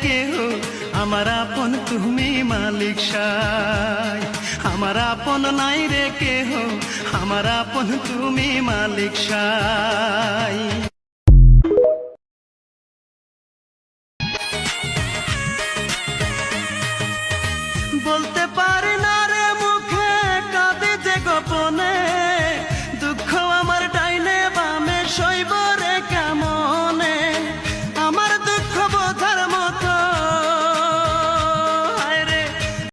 কেহ, আমার আপন তুমি মালিক সাই। আমার আপন নাই রে কেহ, আমার আপন তুমি মালিক সাই। বলতে পারি না